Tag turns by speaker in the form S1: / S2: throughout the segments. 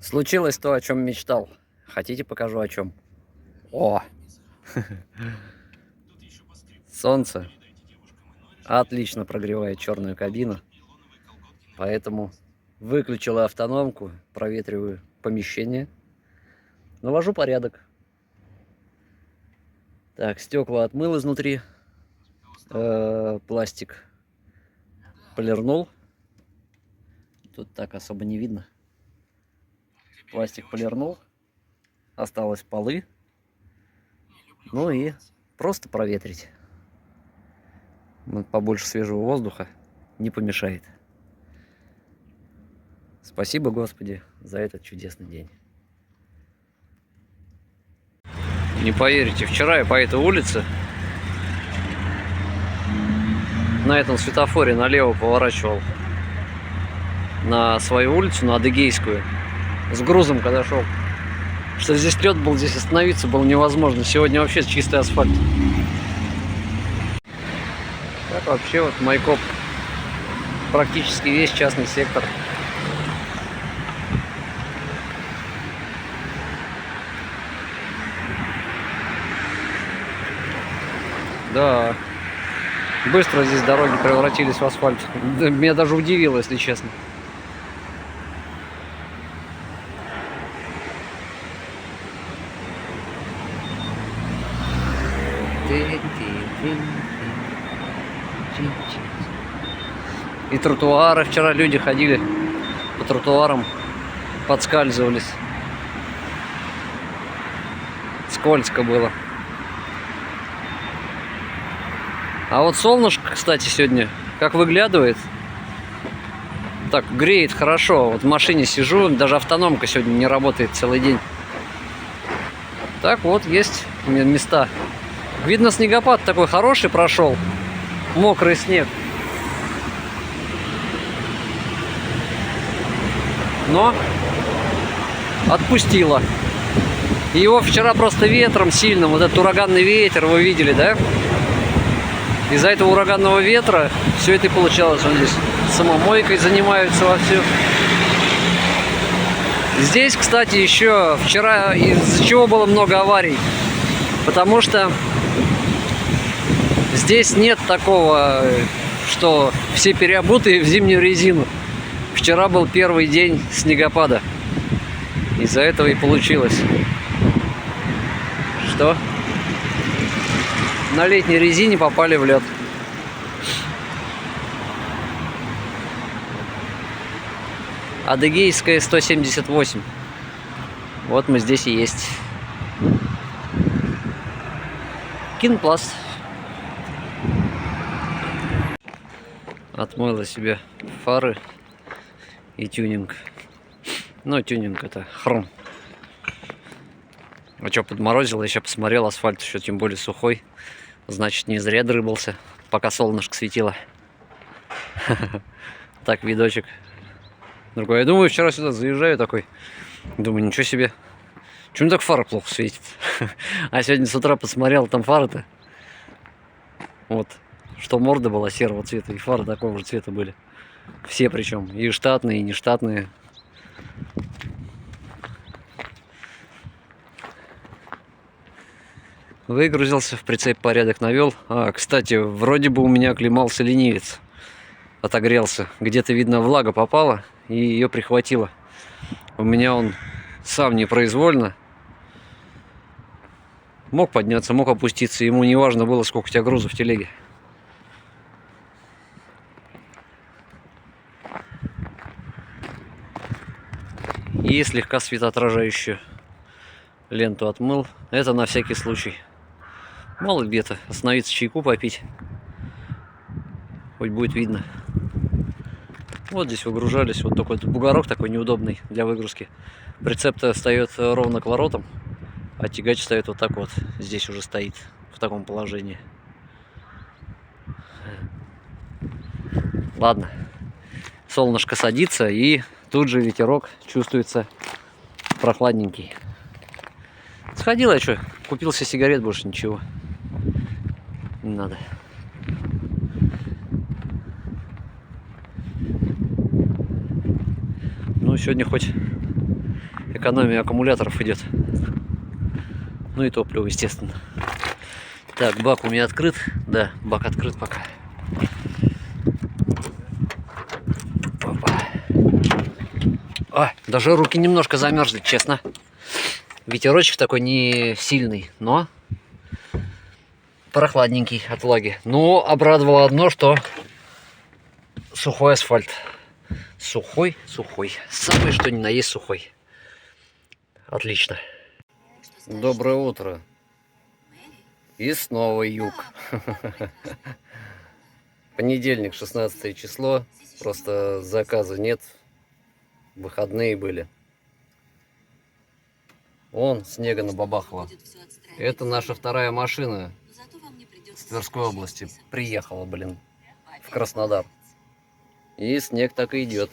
S1: Случилось то, о чем мечтал. Хотите, покажу о чем? О! Солнце отлично прогревает черную кабину, поэтому выключила автономку, проветриваю помещение, навожу порядок. Так, стекла отмыл изнутри, пластик полирнул. Тут так особо не видно. Пластик полирнул, осталось полы, ну и просто проветрить. Побольше свежего воздуха не помешает. Спасибо, Господи, за этот чудесный день. Не поверите, вчера я по этой улице на этом светофоре налево поворачивал на свою улицу, на Адыгейскую, с грузом когда шел. Что здесь лед был, здесь остановиться было невозможно. Сегодня вообще чистый асфальт. Так вообще вот Майкоп практически весь частный сектор. Да, быстро здесь дороги превратились в асфальт. Меня даже удивило, если честно. И тротуары, вчера люди ходили по тротуарам, подскальзывались. Скользко было. А вот солнышко, кстати, сегодня как выглядывает. Так, греет хорошо. Вот в машине сижу, даже автономка сегодня не работает целый день. Так вот, есть места. Видно, снегопад такой хороший прошел. Мокрый снег. Но отпустило. Его вчера просто ветром сильным, вот этот ураганный ветер, вы видели, да? Из-за этого ураганного ветра все это и получалось. Он здесь самомойкой занимаются вовсю. Здесь, кстати, еще вчера из-за чего было много аварий. Потому что здесь нет такого, что все переобутые в зимнюю резину. Вчера был первый день снегопада. Из-за этого и получилось, что на летней резине попали в лед. Адыгейская 178. Вот мы здесь и есть. Кинпласт. Отмыла себе фары и тюнинг. Ну, тюнинг это хром. А что, подморозило? Еще посмотрел, асфальт еще тем более сухой. Значит, не зря дрыбался, пока солнышко светило. Так, видочек. Другой. Я думаю, вчера сюда заезжаю такой. Думаю, ничего себе. Почему так фара плохо светит? А сегодня с утра посмотрел, там фары-то. Вот. Что морда была серого цвета, и фары такого же цвета были. Все причем. И штатные, и нештатные. Выгрузился, в прицеп порядок навел. А, кстати, вроде бы у меня оклемался ленивец. Отогрелся. Где-то, видно, влага попала и ее прихватило. У меня он сам непроизвольно мог подняться, мог опуститься. Ему не важно было, сколько у тебя груза в телеге. И слегка светоотражающую ленту отмыл. Это на всякий случай. Мало ли где-то остановиться, чайку попить. Хоть будет видно. Вот здесь выгружались. Вот такой бугорок такой неудобный для выгрузки. Прицеп-то встает ровно к воротам, а тягач стоит вот так вот. Здесь уже стоит в таком положении. Ладно. Солнышко садится, и тут же ветерок чувствуется прохладненький. Сходил я что, купил себе сигарет, больше ничего не надо. Ну, сегодня хоть Экономия аккумуляторов идет. Ну и топливо, естественно. Так, бак у меня открыт. Да, бак открыт пока. Опа. Даже руки немножко замерзли, честно. Ветерочек такой не сильный, но прохладненький от влаги. Но обрадовало одно, что сухой асфальт. Сухой. Самый что ни на есть сухой. Отлично. Доброе утро. И снова юг. Понедельник, 16 число. Просто заказа нет. Выходные были. Вон снега набабахало. Это наша вторая машина с Тверской области. Приехала, блин, в Краснодар. И снег так и идет.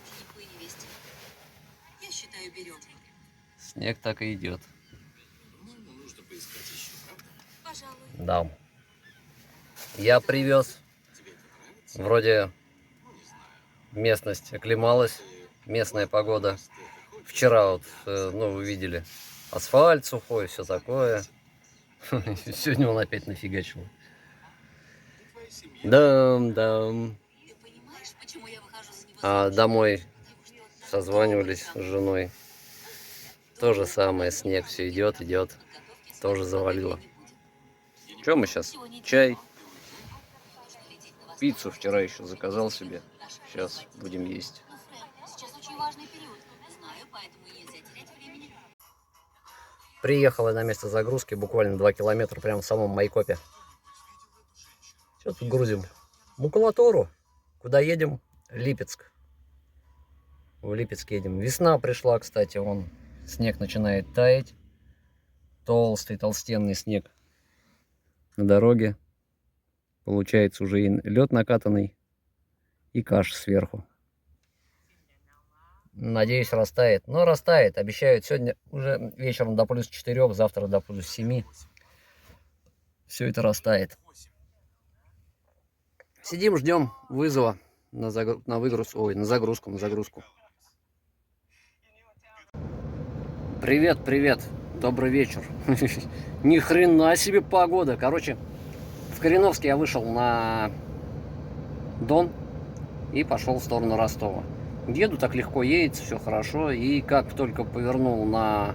S1: Снег так и идет. Да. Я привез. Вроде местность оклемалась. Местная погода. Вчера вот, ну, вы видели. Асфальт сухой, все такое. Сегодня он опять нафигачил. Да. А домой созванивались с женой. То же самое, снег все идет. Тоже завалило. Что мы сейчас? Чай. Пиццу вчера еще заказал себе. Сейчас будем есть. Приехала на место загрузки, буквально 2 километра, прямо в самом Майкопе. Что тут грузим? Макулатуру. Куда едем? Липецк. В Липецк едем. Весна пришла, кстати, вон снег начинает таять. Толстенный снег на дороге. Получается уже и лед накатанный, и каша сверху. Надеюсь, растает. Но растает. Обещают сегодня уже вечером до +4, завтра до +7. Все это растает. Сидим, ждем вызова на загрузку. Привет. Добрый вечер. Ни хрена себе погода. Короче, в Кореновске я вышел на Дон и пошел в сторону Ростова. Еду, так легко едется, все хорошо. И как только повернул на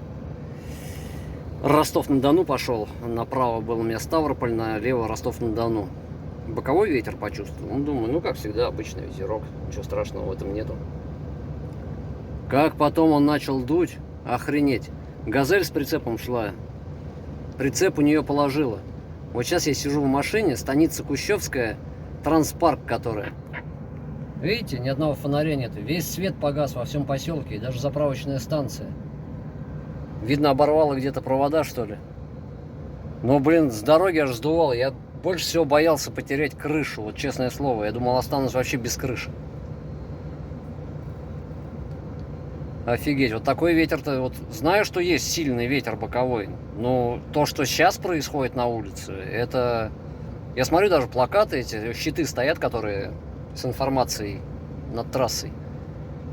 S1: Ростов-на-Дону, пошел, направо был у меня Ставрополь, налево Ростов-на-Дону. Боковой ветер почувствовал. Ну, думаю, ну как всегда, обычный ветерок. Ничего страшного в этом нету. Как потом он начал дуть, охренеть. Газель с прицепом шла. Прицеп у нее положила. Вот сейчас я сижу в машине, станица Кущевская, Транспарк, которая. Видите, ни одного фонаря нету. Весь свет погас во всем поселке, и даже заправочная станция. Видно, оборвало где-то провода, что ли. Но, блин, с дороги аж сдувало. Я больше всего боялся потерять крышу, вот честное слово. Я думал, останусь вообще без крыши. Офигеть, вот такой ветер-то, вот знаю, что есть сильный ветер боковой, но то, что сейчас происходит на улице, это... Я смотрю, даже плакаты эти, щиты стоят, которые с информацией над трассой.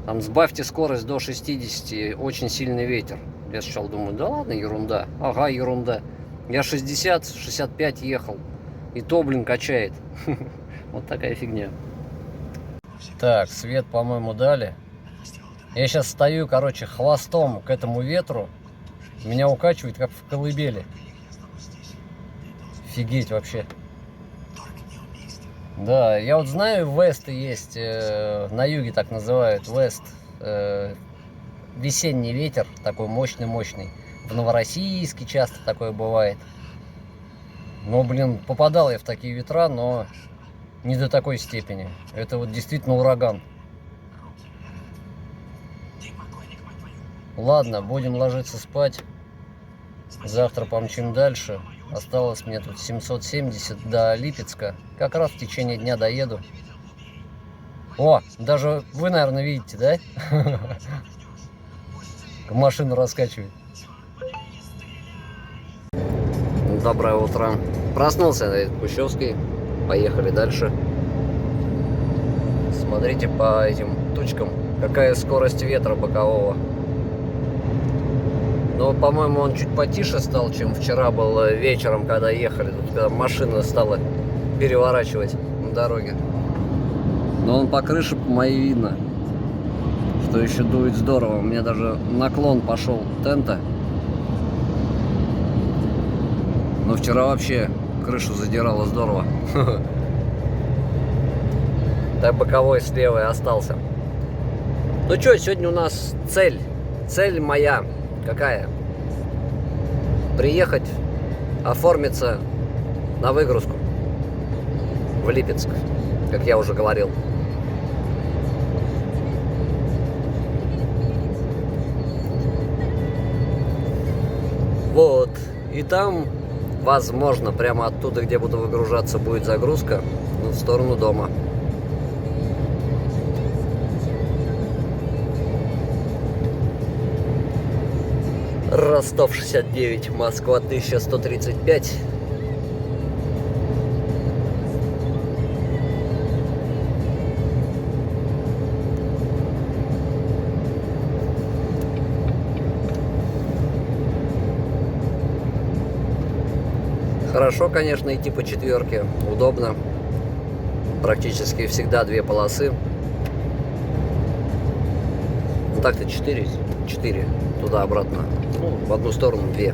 S1: Там сбавьте скорость до 60, очень сильный ветер. Я сначала думаю, да ладно, ерунда. Ага, ерунда. Я 60-65 ехал, и то, блин, качает. Вот такая фигня. Так, свет, по-моему, дали. Я сейчас стою, короче, хвостом к этому ветру. Меня укачивает, как в колыбели. Офигеть вообще. Да, я вот знаю, весты есть, на юге так называют, вест. Весенний ветер, такой мощный. В Новороссийске часто такое бывает. Но, блин, попадал я в такие ветра, но не до такой степени. Это вот действительно ураган. Ладно, будем ложиться спать. Завтра помчим дальше. Осталось мне тут 770 до Липецка. Как раз в течение дня доеду. О, даже вы, наверное, видите, да? Машину раскачивает. Доброе утро. Проснулся на Кущевской. Поехали дальше. Смотрите по этим тучкам, какая скорость ветра бокового. Но, по-моему, он чуть потише стал, чем вчера был вечером, когда ехали. Тут когда машина стала переворачивать на дороге. Но он по крыше по моей видно, что еще дует здорово. У меня даже наклон пошел тента. Но вчера вообще крышу задирало здорово. Так боковой с левой остался. Ну что, сегодня у нас цель. Цель моя какая? Приехать, оформиться на выгрузку в Липецк, как я уже говорил. Вот. И там, возможно, прямо оттуда, где буду выгружаться, будет загрузка, ну, в сторону дома. Ростов 69, Москва 1135. Хорошо, конечно, идти по четверке, удобно. Практически всегда две полосы. Ну так-то 4 туда-обратно. Ну, в одну сторону 2.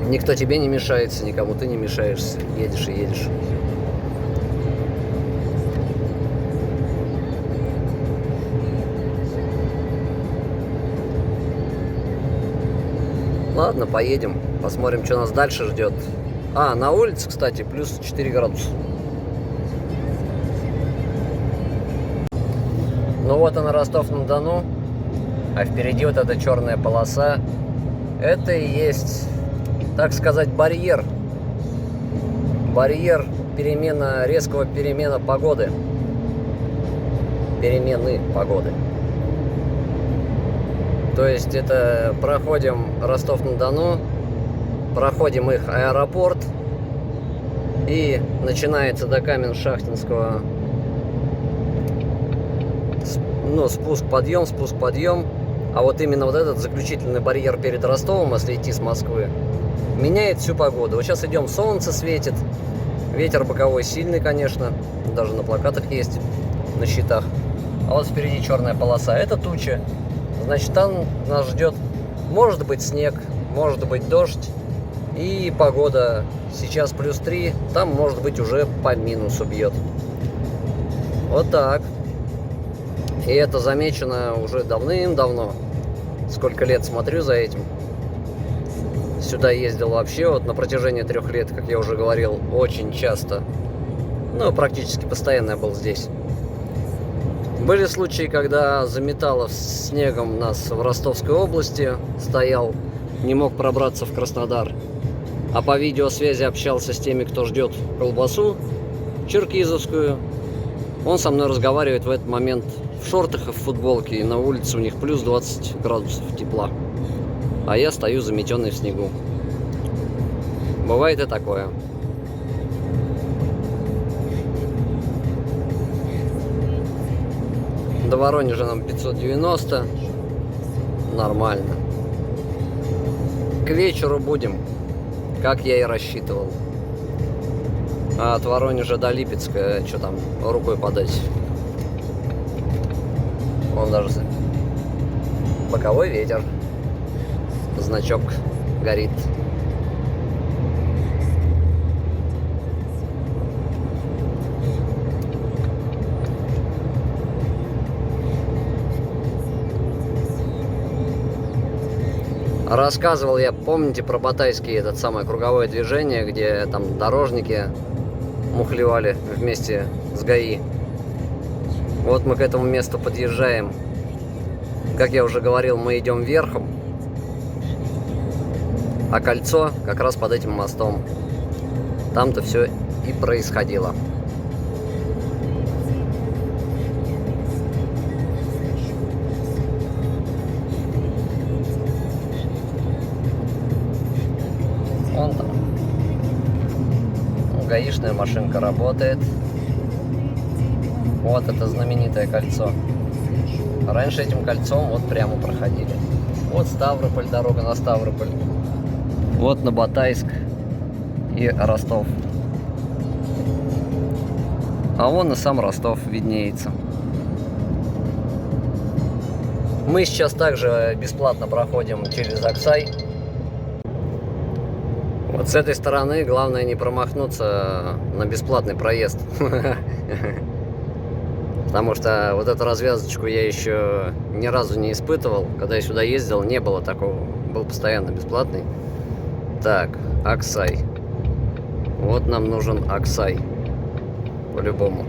S1: Никто тебе не мешается, никому ты не мешаешься. Едешь и едешь. Ладно, поедем. Посмотрим, что нас дальше ждет. А, на улице, кстати, плюс 4 градуса. Ну вот он, Ростов-на-Дону. А впереди вот эта черная полоса. Это и есть, так сказать, барьер. Барьер резкого перемена погоды. Перемены погоды. То есть это проходим Ростов-на-Дону, проходим их аэропорт, и начинается до Каменшахтинского, ну, спуск-подъем. А вот именно вот этот заключительный барьер перед Ростовом, если идти с Москвы, меняет всю погоду. Вот сейчас идем, солнце светит, ветер боковой сильный, конечно, даже на плакатах есть, на щитах. А вот впереди черная полоса, это туча. Значит, там нас ждет, может быть, снег, может быть, дождь. И погода сейчас плюс 3, там, может быть, уже по минусу бьет. Вот так. И это замечено уже давным-давно. Сколько лет смотрю за этим. Сюда ездил вообще вот на протяжении 3 лет, как я уже говорил, очень часто. Ну, практически постоянно я был здесь. Были случаи, когда заметало снегом нас в Ростовской области, стоял, не мог пробраться в Краснодар. А по видеосвязи общался с теми, кто ждет колбасу черкизовскую. Он со мной разговаривает в этот момент в шортах и в футболке, и на улице у них плюс 20 градусов тепла. А я стою заметенный в снегу. Бывает и такое. До Воронежа нам 590. Нормально. К вечеру будем, как я и рассчитывал. А от Воронежа до Липецка, что там, рукой подать. Вон даже боковой ветер. Значок горит. Рассказывал я, помните, про Батайский, этот самое круговое движение, где там дорожники мухлевали вместе с ГАИ. Вот мы к этому месту подъезжаем. Как я уже говорил, мы идем верхом, а кольцо как раз под этим мостом. Там-то все и происходило. Вон там гаишная машинка работает. Вот это знаменитое кольцо. Раньше этим кольцом вот прямо проходили. Вот Ставрополь, дорога на Ставрополь. Вот на Батайск и Ростов. А вон и сам Ростов виднеется. Мы сейчас также бесплатно проходим через Аксай. Вот с этой стороны главное не промахнуться на бесплатный проезд. Потому что вот эту развязочку я еще ни разу не испытывал. Когда я сюда ездил, не было такого. Был постоянно бесплатный. Так, Аксай. Вот нам нужен Аксай. По-любому.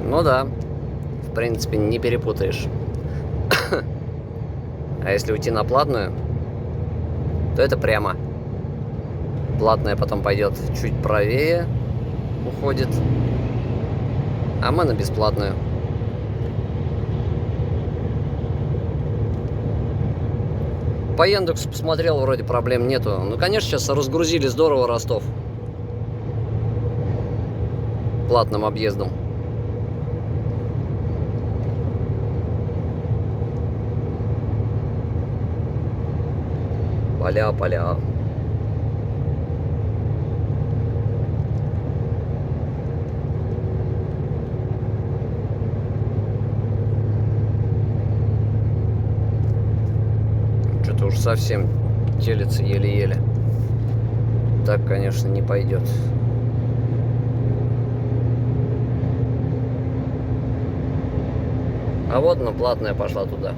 S1: Ну да. В принципе, не перепутаешь. А если уйти на платную, то это прямо. Платная потом пойдет чуть правее, уходит. А мы на бесплатную. По Яндексу посмотрел, вроде проблем нету. Ну, конечно, сейчас разгрузили здорово Ростов. Платным объездом. Поля. Что-то уж совсем телится еле-еле. Так, конечно, не пойдет. А вот, ну, платная пошла туда.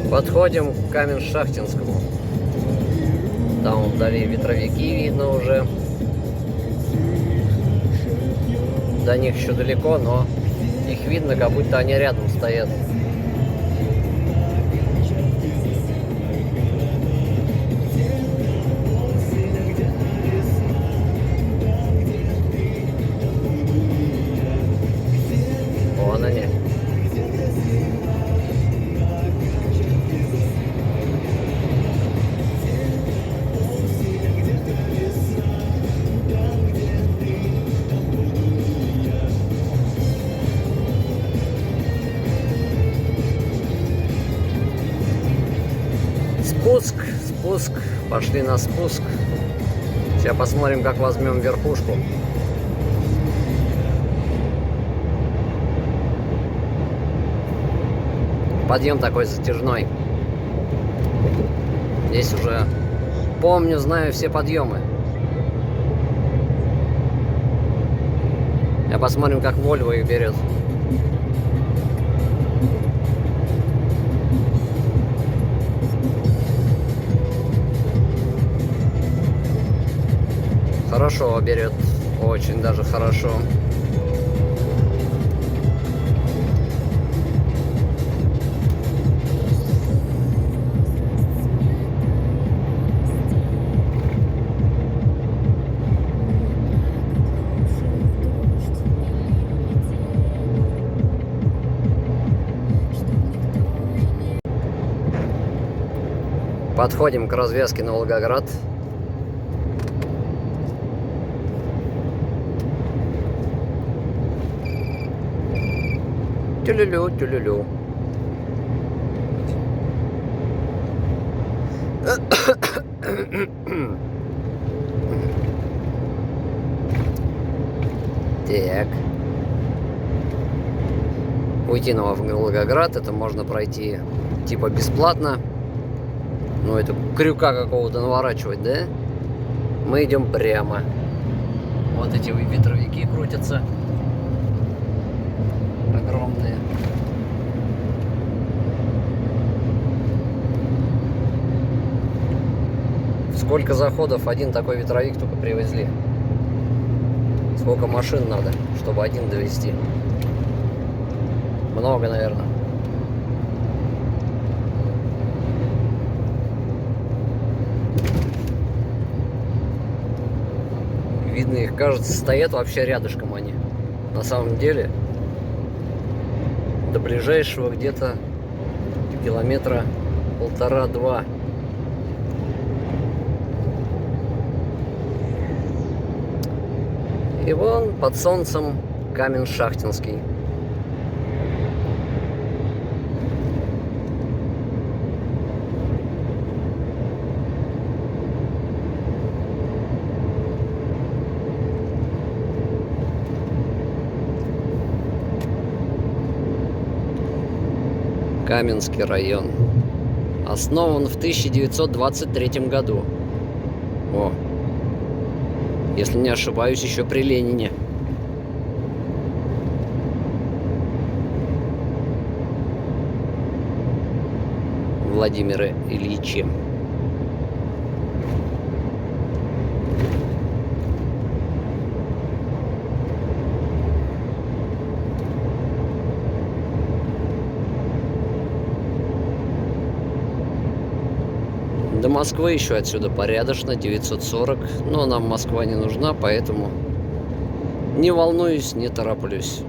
S1: Подходим к Каменшахтинскому. Там вдали ветровики видно уже. До них еще далеко, но их видно, как будто они рядом стоят. Вон они. Спуск. Пошли на спуск. Сейчас посмотрим, как возьмем верхушку. Подъем такой затяжной. Здесь уже помню, знаю все подъемы. Я посмотрим, как Volvo их берет. Хорошо берет, очень даже хорошо. Подходим к развязке на Волгоград. Тюлюлю. Так. Уйти на Волгоград, это можно пройти типа бесплатно. Ну, это крюка какого-то наворачивать, да? Мы идем прямо. Вот эти ветровики крутятся. Огромные. Сколько заходов один такой ветровик только привезли? Сколько машин надо, чтобы один довести? Много, наверное. видно их, кажется, стоят вообще рядышком они. На самом деле, до ближайшего где-то километра 1,5-2. И вон под солнцем Камень-Шахтинский. Каменский район. Основан в 1923 году. О, если не ошибаюсь, еще при Ленине. Владимире Ильиче. До Москвы еще отсюда порядочно, 940, но нам Москва не нужна, поэтому не волнуюсь, не тороплюсь.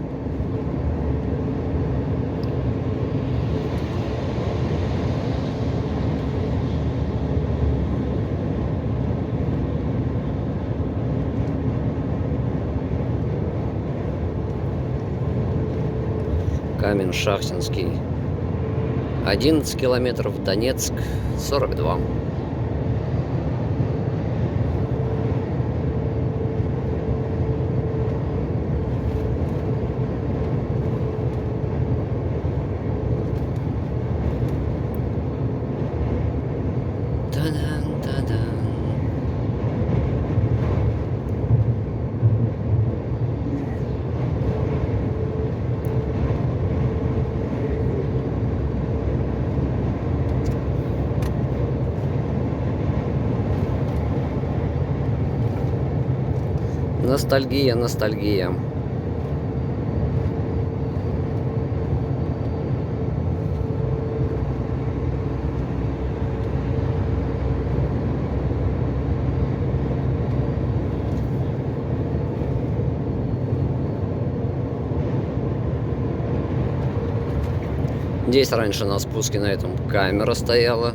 S1: Камень-Шахтинский. 11 километров, Донецк 42. Ностальгия, ностальгия. Здесь раньше на спуске на этом камера стояла.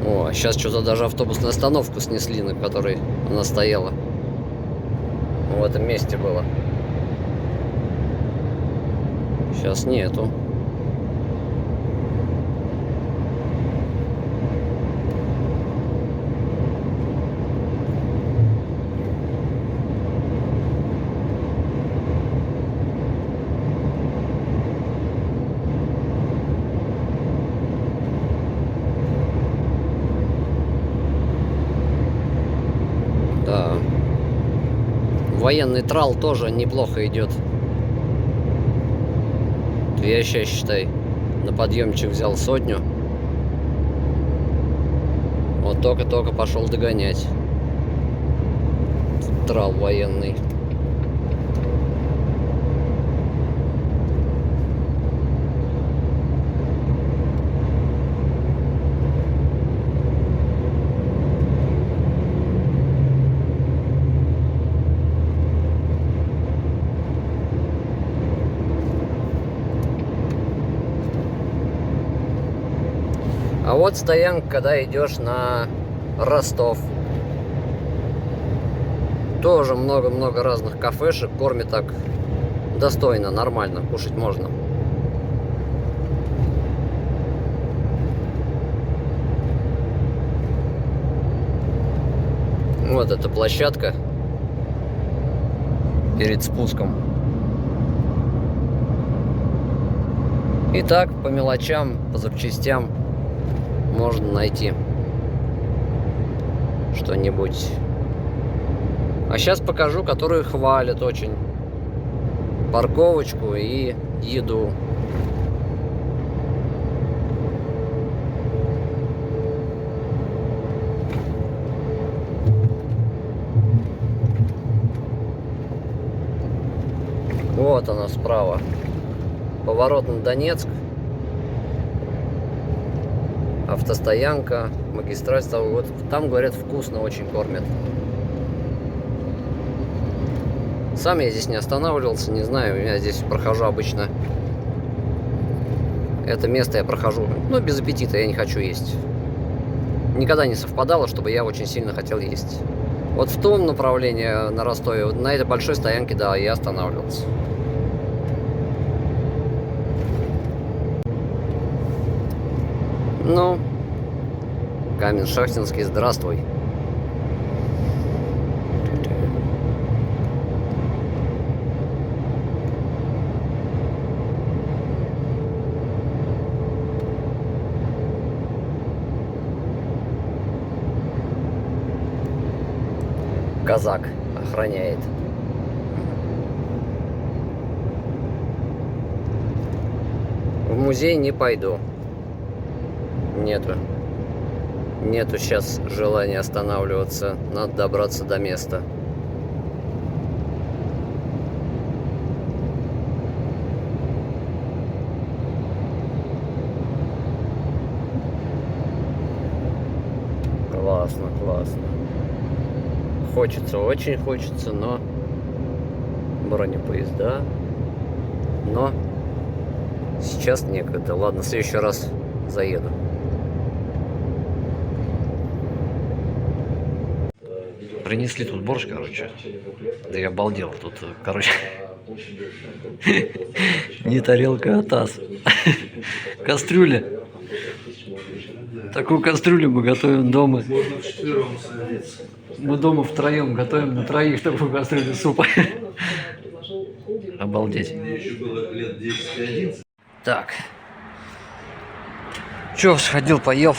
S1: О, сейчас что-то даже автобусную остановку снесли, на которой она стояла. В этом месте было. Сейчас нету. Да. Военный трал тоже неплохо идет. Я сейчас, считай, на подъемчик взял 100. Вот только-только пошел догонять. Трал военный. А вот стоянка, когда идешь на Ростов. Тоже много-много разных кафешек. Кормят так достойно, нормально, кушать можно. Вот эта площадка перед спуском. И так по мелочам, по запчастям можно найти что-нибудь. А сейчас покажу, которые хвалят очень парковочку и еду. Вот она справа. Поворот на Донецк. Автостоянка, магистраль. Вот там, говорят, вкусно очень кормят. Сам я здесь не останавливался, не знаю, я здесь прохожу обычно. Это место я прохожу, ну, без аппетита, я не хочу есть. Никогда не совпадало, чтобы я очень сильно хотел есть. Вот в том направлении на Ростове, вот на этой большой стоянке, да, я останавливался. Ну, Камень-Шахтинский, здравствуй. Казак охраняет. В музей не пойду. Нету сейчас желания останавливаться. Надо добраться до места. Классно, классно. Хочется, очень хочется, но бронепоезда. Но сейчас некогда. Ладно, в следующий раз заеду. Принесли тут борщ, короче. Да я обалдел. Тут, короче, не тарелка, а таз. Кастрюля. Такую кастрюлю мы готовим дома. Мы дома втроем готовим на троих такую кастрюлю супа. Обалдеть. Так. Че, сходил, поел.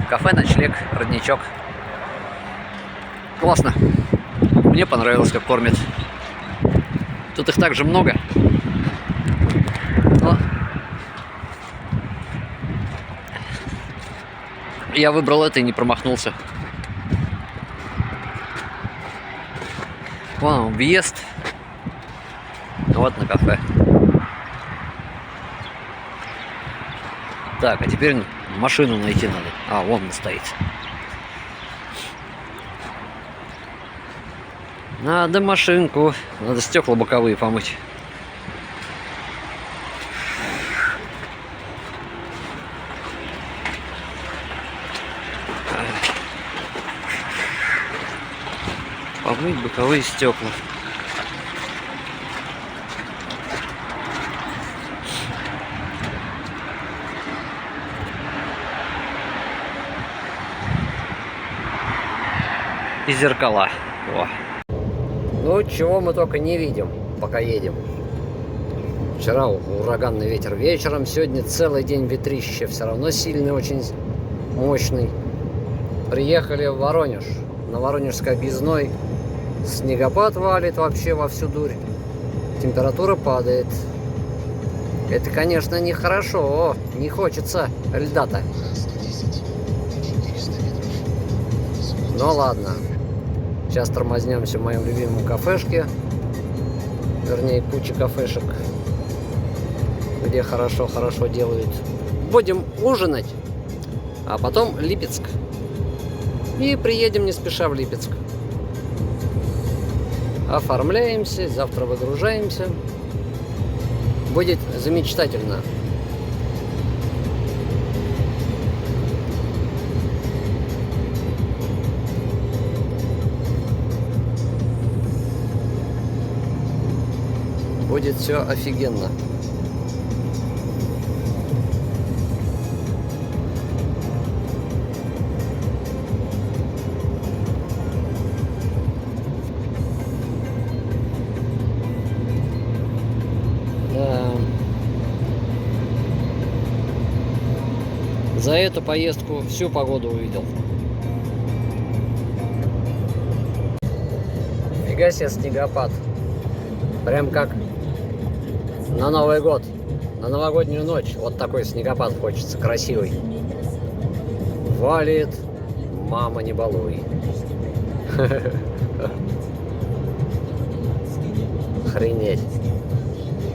S1: Кафе, ночлег, родничок. Классно. Мне понравилось, как кормят. Тут их также много. Но я выбрал это и не промахнулся. Вон въезд. Вот на кафе. Так, а теперь машину найти надо. А, вон она стоит. Надо машинку. Надо стекла боковые помыть. Помыть боковые стекла. И зеркала. О. Ну, чего мы только не видим, пока едем. Вчера ураганный ветер вечером, сегодня целый день ветрище, все равно сильный, очень мощный. Приехали в Воронеж, на Воронежской объездной. Снегопад валит вообще во всю дурь. Температура падает. Это, конечно, нехорошо, не хочется льда-то. Ну ладно. Сейчас тормознемся в моем любимом кафешке. Вернее, куча кафешек, где хорошо делают. Будем ужинать, а потом Липецк. И приедем не спеша в Липецк. Оформляемся, завтра выгружаемся. Будет замечательно. Будет все офигенно. Да. За эту поездку всю погоду увидел. Фига себе снегопад. Прям как на Новый год, на новогоднюю ночь. Вот такой снегопад хочется, красивый. Валит, мама не балуй. Охренеть.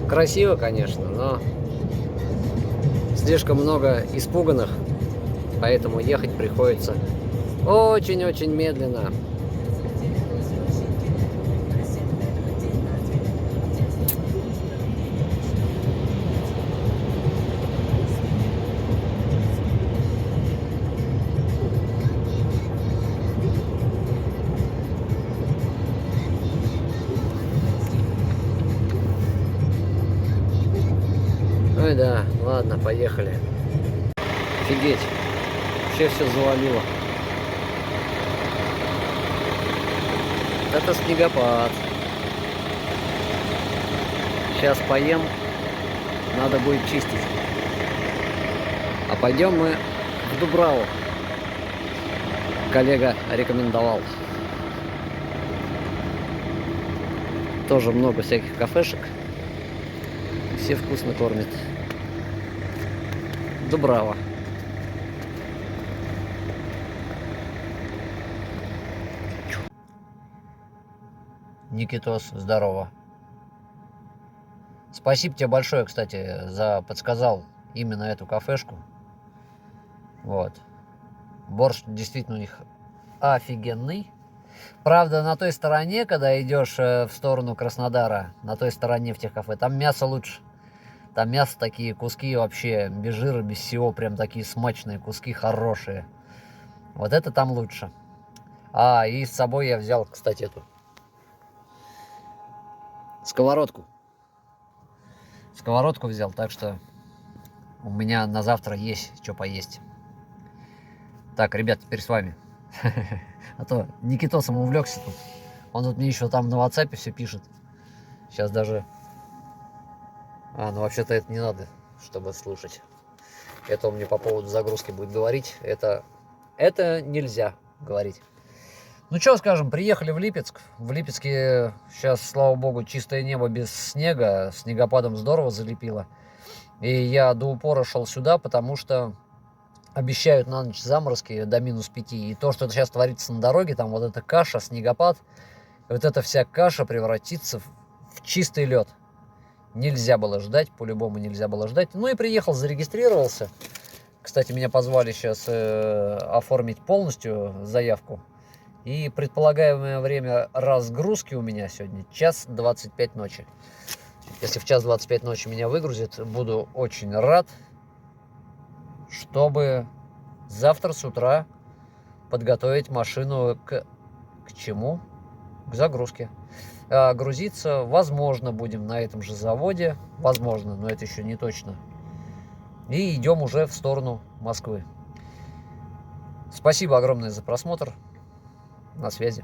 S1: Красиво, конечно, но слишком много испуганных, поэтому ехать приходится Очень-очень медленно. Ой, да, ладно, поехали. Офигеть. Вообще все завалило. Это снегопад. Сейчас поем. Надо будет чистить. А пойдем мы в Дубраву. Коллега рекомендовал. Тоже много всяких кафешек. Все вкусно кормят. Дубрава. Никитос, здорово. Спасибо тебе большое, кстати, за подсказал именно эту кафешку. Вот. Борщ действительно у них офигенный. Правда, на той стороне, когда идешь в сторону Краснодара, на той стороне в тех кафе, там мясо лучше. Там мясо такие куски вообще без жира, без всего, прям такие смачные куски, хорошие. Вот это там лучше. А, и с собой я взял, кстати, эту сковородку. Сковородку взял, так что у меня на завтра есть что поесть. Так, ребят, теперь с вами. А то Никитосом увлекся тут. Он тут мне еще там на WhatsApp все пишет. Сейчас даже... ну вообще-то это не надо, чтобы слушать. Это он мне по поводу загрузки будет говорить. Это нельзя говорить. Ну что скажем, приехали в Липецк. В Липецке сейчас, слава богу, чистое небо без снега. Снегопадом здорово залепило. И я до упора шел сюда, потому что обещают на ночь заморозки до -5. И то, что сейчас творится на дороге, там вот эта каша, снегопад, вот эта вся каша превратится в чистый лед. Нельзя было ждать, по-любому нельзя было ждать. Ну и приехал, зарегистрировался. Кстати, меня позвали сейчас оформить полностью заявку. И предполагаемое время разгрузки у меня сегодня 1:25 ночи. Если в 1:25 ночи меня выгрузят, буду очень рад, чтобы завтра с утра подготовить машину к чему? К загрузке. Грузиться, возможно, будем на этом же заводе. Возможно, но это еще не точно. И идем уже в сторону Москвы. Спасибо огромное за просмотр. На связи.